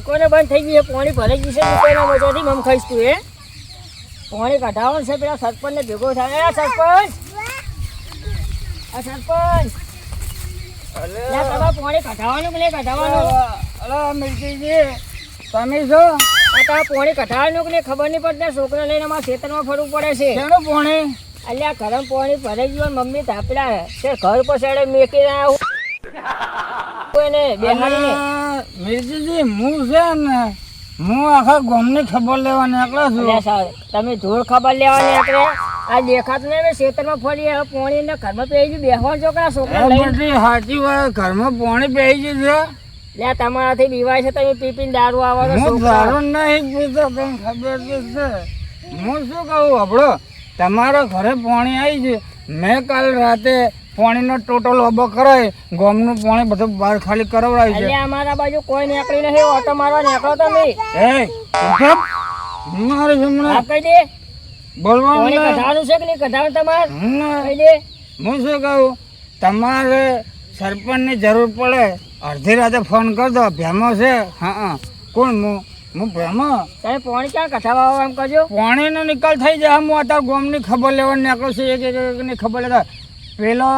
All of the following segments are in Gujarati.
દુકાને બંધ થઈ ગઈ છે, પાણી ભરાઈ ગયું છે દુકાને મજાથી મમ ખાઈશ તું એ પાણી કઢાવવાનું છે પેલા સરપંચ ને ભેગો થાય સરપંચ તમારે પાણી કઢાવવાનું કે નહીં કઢાવવાનું મિલકીજી તમે છો તારે પાણી કઢાવવાનું કે નહીં ખબર નહીં પડતી છોકરા લઈને અમારા ખેતરમાં ફરવું પડે છે શેનું પાણી અલ્યા ગરમ પાણી ભરાઈ ગયું મમ્મી તાપેલા છે ઘર પછાડે મેકી આવું મિલકીજી હું છે ને હું આખા ગામની ખબર લેવા નીકળ્યો છું તમે ધૂળ ખબર લેવા નીકળે આ દેખાતું નહીં મેં ખેતરમાં ફરી પાણી ને ઘરમાં પી ગયું બેસવા છોકરા છોકરા સાચી વાત ઘરમાં પાણી પી ગયું છે લે તમારાથી બીવાય છે તમે પી પીને દારૂ આવવાનો હું દારૂ નહીં પીતો કઈ ખબર તો છે હું શું કહું આપણો તમારા ઘરે પાણી આવી છે મેં કાલ રાતે પાણીનો ટોટલ ઓબો કરાય ગામનું પાણી બધું બહાર ખાલી કરાવડાય છે અમારા બાજુ કોઈ નીકળી નહીં ઓટો મારવા નીકળો તમે મારે કહી દે બોલવાનું કઢાવવાનું છે કે નહીં કઢાવવાનું તમારે કહી દે હું શું કહું તમારે સરપંચની જરૂર પડે અડધી રાતે ફોન કરી દો ભેમો છે હા કોણ હું ભેમો તમે પાણી ક્યાં કઢાવવા એમ કરજો પાણીનો નિકાલ થઈ જાય હું અત્યારે ગામની ખબર લેવાની નીકળું છું એક એકની ખબર લેતા પેલો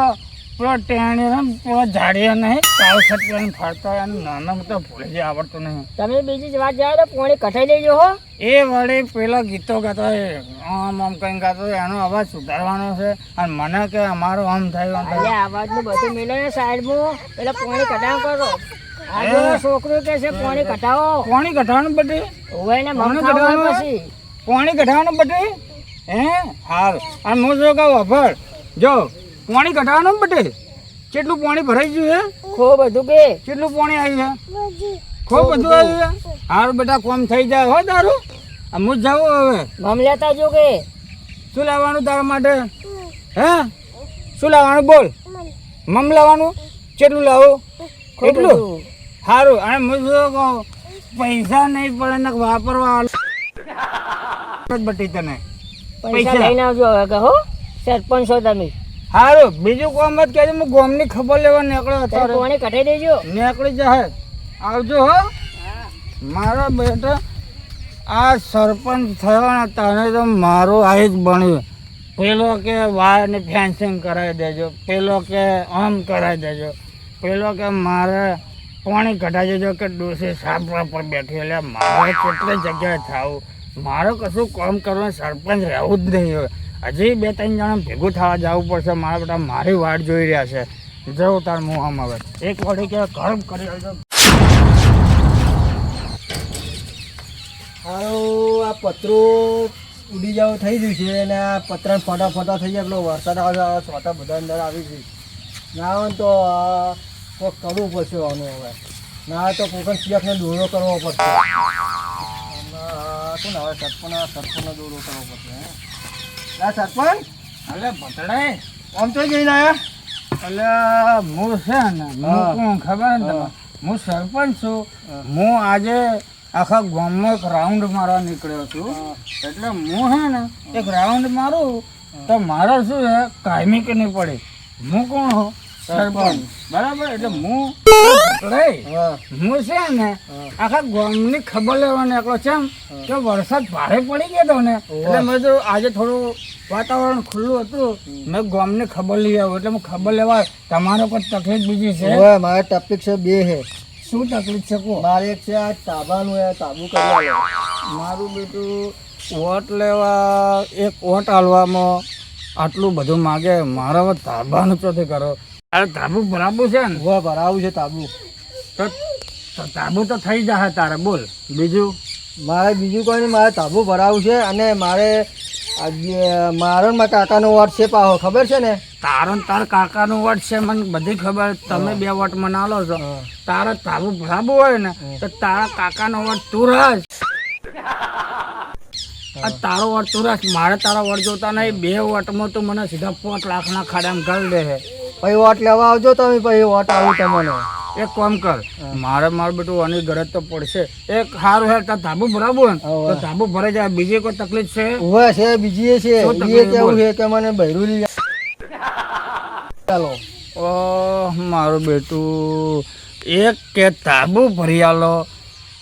ટેણી પેલો ઝાડિયા નહીં કાવ સટવાની ફરતો હોય અને નાના તો ભૂલી જાય આવડતું નહીં તમે બીજી જ વાત જાઓ તો પાણી કઢાઈ દેજો હો એ વળી પેલો ગીતો ગાતો હોય આમ કંઈ ગાતો હોય એનો અવાજ સુધારવાનો છે અને મને કે અમારો આમ થાય અવાજનું બધું મિલે સાઈડમાં પેલા પાણી કઢાવ કરો છોકરું કે છે પાણી કઢાવો પાણી કઢાવવાનું બધી હોય ને પછી પાણી કઢાવવાનું બધી હે હાલ અને હું શું કહું અભર જો પાણી કઢાવવાનું બધી કેટલું પાણી ભરાઈ ગયું છે ખૂબ બધું કે કેટલું પાણી આવ્યું છે ખૂબ બધું આવ્યું છે હારું બેટા કોમ થઈ જાય હો તારું હું જાઉં હવે મમ લેતા જો કે શું લાવવાનું તારા માટે હે શું લાવવાનું બોલ મમ લાવવાનું કેટલું લાવું કેટલું સારું અને હું શું કહું પૈસા નહીં પડે ને વાપરવા બટી તને પૈસા લઈને આવજો હવે કહો સરપંચ છો તમે સારું બીજું કોમ જ કહેજો હું ગામની ખબર લેવા નીકળ્યો અત્યારે પાણી કઢાઈ દેજો નીકળી જાય આવજો હો મારા બેટા આ સરપંચ થયો ને તને તો મારું આઈ જ બન્યું પેલો કે વાયરને ફેન્સિંગ કરાવી દેજો પેલો કે આમ કરાવી દેજો પેલો કે મારે પાણી કઢાવી દેજો કે ડોસી સાપરા પર બેઠી એટલે મારે કેટલી જગ્યાએ થવું મારે કશું કામ કરવાનું સરપંચ રહેવું જ નહીં હોય હજી 2-3 જણા ભેગું થવા જવું પડશે મારા બેટા મારી વાટ જોઈ રહ્યા છે જવું તાર મોહમ હવે એક વળી કે ઘર કરી આવજો હારું આ પતરું ઉડી જવું થઈ ગયું છે અને આ પતરા ફટાફટા થઈ જાય પેલો વરસાદ આવે છોટા બધા અંદર આવી ગઈ ના હોય તો કોઈક કરવું પડશે આનું હવે ના તો કોઈક સિયાકને દોરો કરવો પડશે શું હવે સરપંચનો દોરો કરવો પડશે ના સરપંચ એટલે ભટડાય આમ તો જઈને આવ્યા એટલે હું છે ને હું ખબર ને તમે હું સરપંચ છું હું આજે આખા ગામમાં એક રાઉન્ડ મારવા નીકળ્યો છું એટલે હું છે ને એક રાઉન્ડ મારું તો મારે શું છે કાયમી કે નહીં પડે હું કોણ હો સરપંચ બરાબર એટલે હું છે ને આખા ગામની ખબર લેવા નીકળો છે કે વરસાદ ભારે પડી ગયો હતો ને એટલે મેં તો આજે થોડું વાતાવરણ ખુલ્લું હતું મેં ગામની ખબર લઈ આવ્યો એટલે હું ખબર લેવા તમારે કોઈ તકલીફ બીજી છે મારે ટપિક છે બે છે શું તકલીફ છે કહો મારે એક છે આ તાબાનું તાબુ કરી મારું બેટું વોટ લેવા એક વોટ આલવામાં આટલું બધું માગે મારે હવે તાબાનું ચોથી કરો અરે તાબુ બરાબર છે ને ભરાવું છે તાબુ તો તાબુ તો થઈ જશે તારે બોલ બીજું મારે બીજું કોઈ નહીં મારે તાબુ ભરાવું છે અને મારે મારો મારા કાકાનો વોટ છે પાહો ખબર છે ને તારો તાર કાકાનો વોટ છે મને બધી ખબર તમે 2 વોટ મને આલો છો તારે તાબુ ભરાવું હોય ને તો તારા કાકાનો વોટ તું રાખ તારો વોટ તું રાખ મારે તારા વોટ જોતા નહીં 2 વોટમાં તો મને સીધા 5 લાખના ખાડામાં કરી દે છે પછી વોટ લેવા આવજો તમે પછી વોટ આવું તમને એક કામ કર મારે મારું બેટું આની ગરજ તો પડશે એક સારું હે તાર ધાબુ ભરાવું ને તો ધાબુ ભરાઈ જાય બીજી કોઈ તકલીફ છે ઉભા છે બીજી છે એ કેવું છે કે મને બૈરું લઈ ચાલો મારું બેટું એક કે ધાબુ ભરી આલો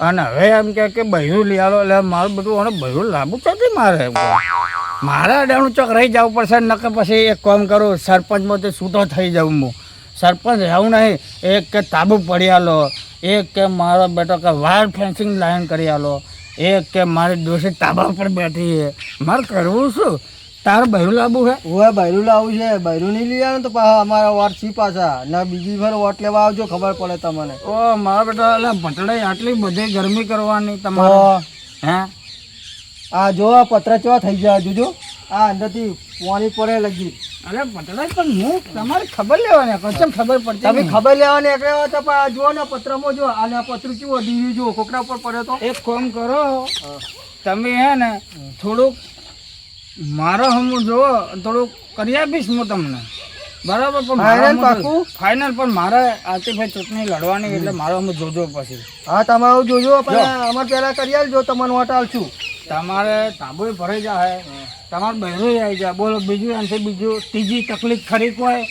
અને હવે એમ કે બહેરું લઈ આલો એટલે મારું બધું અને બહેરું લાવવું ચોથી મારે એમ કહું. મારે અડાણું ચોક રહી જવું પડશે નકર પછી એક કામ કરું સરપંચમાં તો છૂટો થઈ જાઉં હું. સરપંચ રહેવું નહીં, એક કે તાબુ પડી આલો, એક કે મારો બેટો કે વાયર ફેન્સિંગ લાઈન કરી આલો, એક કે મારી ડોસી તાબા ઉપર બેઠી છે. મારે કરવું શું? તારે બહેરું લાવવું છે? ઓવે બૈરું લાવવું છે. બૈરું નહીં લઈ આવે ને તો પાછા અમારા વોટ છી પાછા ના બીજી વાર વોટ લેવા આવજો, ખબર પડે તમને. ઓ મારા બેટા એટલે ભટડાઈ આટલી બધી ગરમી કરવાની તમારે હે? આ જો આ પત્ર ચો થઈ ગયા જોજો, આ અંદરથી પાણી પડે લગી. અરે ભટડાઈ પણ હું તમારે ખબર લેવાની કશમ ખબર પડતી તમે નહીં. ખબર લેવાની એકલા હતા પણ આ જુઓ ને પત્રમાં જો અને આ પતરું કેવું ડીવી જુઓ કોકરા ઉપર પડે તો. એક કામ કરો તમે હે ને થોડુંક મારો હમું જુઓ, થોડુંક કરી આપીશ હું તમને બરાબર. Final પાક્કું? ફાઇનલ પણ મારે આતિભાઈ ચૂંટણી લડવાની એટલે મારો હમું જોજો પછી. હા તમારું જોજો પણ અમારે પહેલા કરી આવજો, તમને વોટ આલશું. તમારે તાંબુ ભરાઈ જાય, તમારે બહેરું આવી જાય. બોલો બીજું એમ છે બીજું ત્રીજી તકલીફ ખરી કોઈ?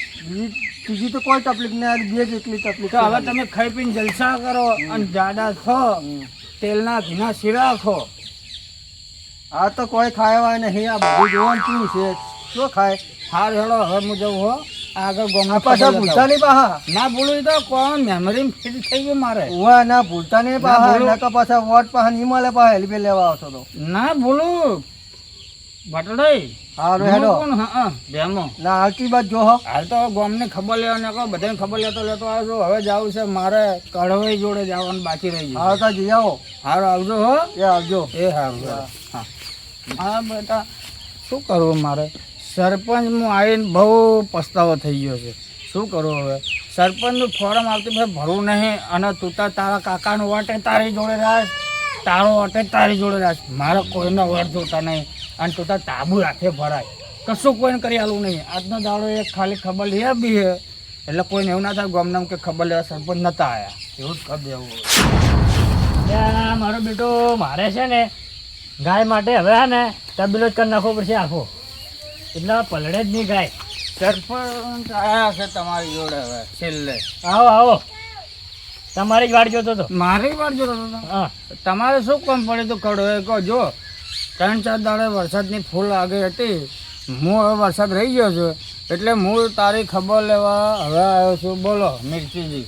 બીજી તો કોઈ તકલીફ નહીં, બે જ એટલી તકલીફ તો હવે તમે ખાઈ પીને જલસા કરો અને જાડા ખો, તેલના ઘીના શીરા ખો. આ તો કોઈ ખાવા નહીં, આ બધું જોવાનું શું છે શું ખાય. હાર હેડો હવે હું જવું હો આગળ આ ગોમમાં પાછા ભૂલતા નહીં પાહા. ના ભૂલું તો કોણ મેમરી ફિટ થઈ ગયું મારે. ઓવા ના ભૂલતા નહીં ના પાહા, ભૂલું. નકર પાછા વોટ પાહા નહીં મળે પાહા હેલ્પે લેવા આવશો તો. ના ભૂલું ભટડાઈ હારું હેડો. બેમો ના હાલતી બાદ જો હો. હાલ તો ગોમને ખબર લેવાને કહો, બધાને ખબર લેતો આવ્યો છું. હવે જવું છે મારે કડવાઈ જોડે જવાનું બાકી રહી ગયું. હા તો જઈ આવો. હારું આવજો હો. એ આવજો. એ સારું હા. હા બેટા શું કરવું મારે? સરપંચમાં આવીને બહુ પસ્તાવો થઈ ગયો છે. શું કરવું હવે? સરપંચનું ફોર્મ આવતી ભાઈ ભરવું નહીં અને તું તારા કાકાનું વોટે તારી જોડે રાખ, તારો વોટે તારી જોડે રાખ. મારે કોઈનો વોટ જોતા નહીં અને તું તાબુ રાખે ભરાય, કશું કોઈને કરી આલું નહીં. આજનો દાડો એક ખાલી ખબર લે બી હે એટલે કોઈને એવું ના થાય ગમનામ કે ખબર લેવા સરપંચ નતા આવ્યા એવું જ કરી દેવું. મારો બેટો મારે છે ને ગાય માટે હવે હે ને તબેલો જ કરી નાખવો પડશે આખો, એટલે પલળે જ નહીં ગાય. સરપંચ આવ્યા છે તમારી જોડે હવે છેલ્લે. આવો આવો, તમારી જ વાટ જોતો હતો. મારી વાર જોતો હતો. હા તમારે શું કામ પડે તો કડો એ કહો. જો 3-4 દાડે વરસાદની ફૂલ આગળ હતી, હું હવે વરસાદ રહી ગયો છું એટલે હું તારી ખબર લેવા હવે આવ્યો છું. બોલો મિર્ચીજી.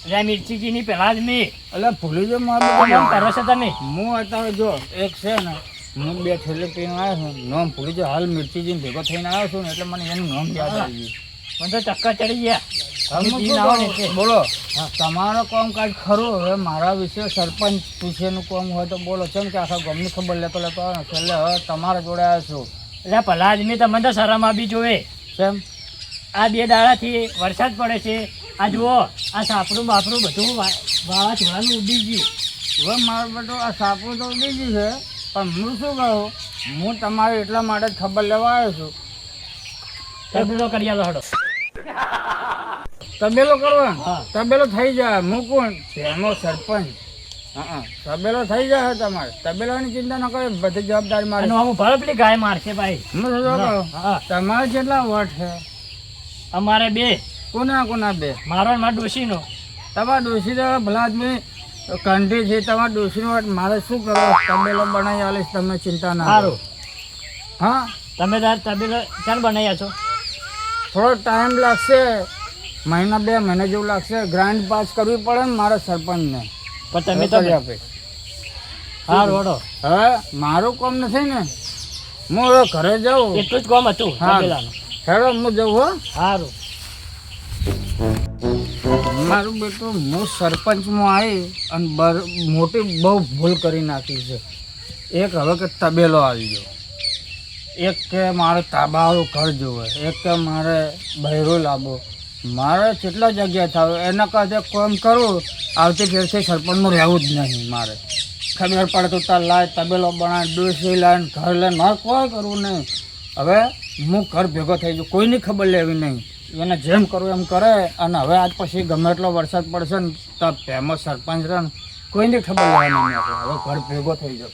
એટલે મિર્ચીજીની પહેલાં જ મેં એટલે ભૂલી જો એમ મારું કરો છો તમે. હું અત્યારે જો એક છે ને હું 2 થેલી પીને આવ્યો છું, નામ ભૂલી જો હાલ મિર્ચીજી ભેગો થઈને આવ્યો છું ને એટલે મને એનું નામ યાદ આવી ગયું. મને તો ચક્કર ચડી ગયા. હવે હું પીને શું આવો ને કરું? એટલે. બોલો તમારો કામકાજ ખરું. હવે મારા વિશે સરપંચ વિશેનું કામ હોય તો બોલો. કેમ કે આખા ગામની ખબર લેતો આવે ને છેલ્લે હવે તમારા જોડે આવ્યો છું. એટલે પહેલાં જ મેં તમને તો શરમ આપી જોવે. કેમ? આ 2 દાડાથી વરસાદ પડે છે, આ જુઓ આ સાપડું બાપડું બધું વાવાઝોડાનું ઉડી ગયું. હવે મારો બેટો આ સાપું તો ઉડી ગયું છે પણ હું શું કહું, હું તમારે એટલા માટે જ ખબર લેવા આવ્યો છું. તબેલો કરી આલો હડો. તબેલો કરો? હા. તબેલો થઈ જાય. હું કોણ? એનો સરપંચ. હા તબેલો થઈ જાય તમારે. તબેલાની ચિંતા ન કરે, બધી જવાબદારી મારી. આનું આમ ભલે પેલી ગાય મારશે ભાઈ. હું શું કહું, હા તમારે કેટલા વોટ છે? અમારે 2, કોના 2? મારો ને મારા ડોશીનો. તમારા ડોશી તો ભલા આદમી કંઠી છે. તમારા ડોશીનો વોટ મારે શું કરવો? તબેલો બનાવી આલીશ, તમે ચિંતા ના કરો. સારું, હા તમે તાર તબેલો ચાલ બનાવ્યા છો. થોડો ટાઈમ લાગશે, 1-2 મહિના જેવું લાગશે. ગ્રાન્ડ પાસ કરવી પડે ને મારા સરપંચને. પણ તમે તો કરી આપે. સારું હડો. હવે મારું કામ નથી ને, હું હવે ઘરે જાઉં. એટલું જ કામ હતું હા. તબેલાનું. હેડો હું જઉં હો. સારું. મારું બેટું હું સરપંચમાં આવી અને મોટી બહુ ભૂલ કરી નાખી છે. એક હવે કે તબેલો આવી ગયો, એક કે મારે તાબાવાળું ઘર જોવે, એક કે મારે બહેરો લાવવો. મારે કેટલા જગ્યા થાવ એના કરતા કામ કરું. આવતી ફેરથી સરપંચમાં રહેવું જ નહીં. મારે ખબર પડે તો તાર લાય તબેલો બનાવે, ડોસી લાવીને ઘર લઈને મારે કોઈ કરવું નહીં. હવે હું ઘર ભેગો થઈ ગયો, કોઈની ખબર લેવી નહીં. એને જેમ કરવું એમ કરે. અને હવે આજ પછી ગમે એટલો વરસાદ પડશે ને તો ફેમસ સરપંચ રહે ને કોઈની ખબર લેવાની નહીં. હવે ઘર ભેગો થઈ ગયો.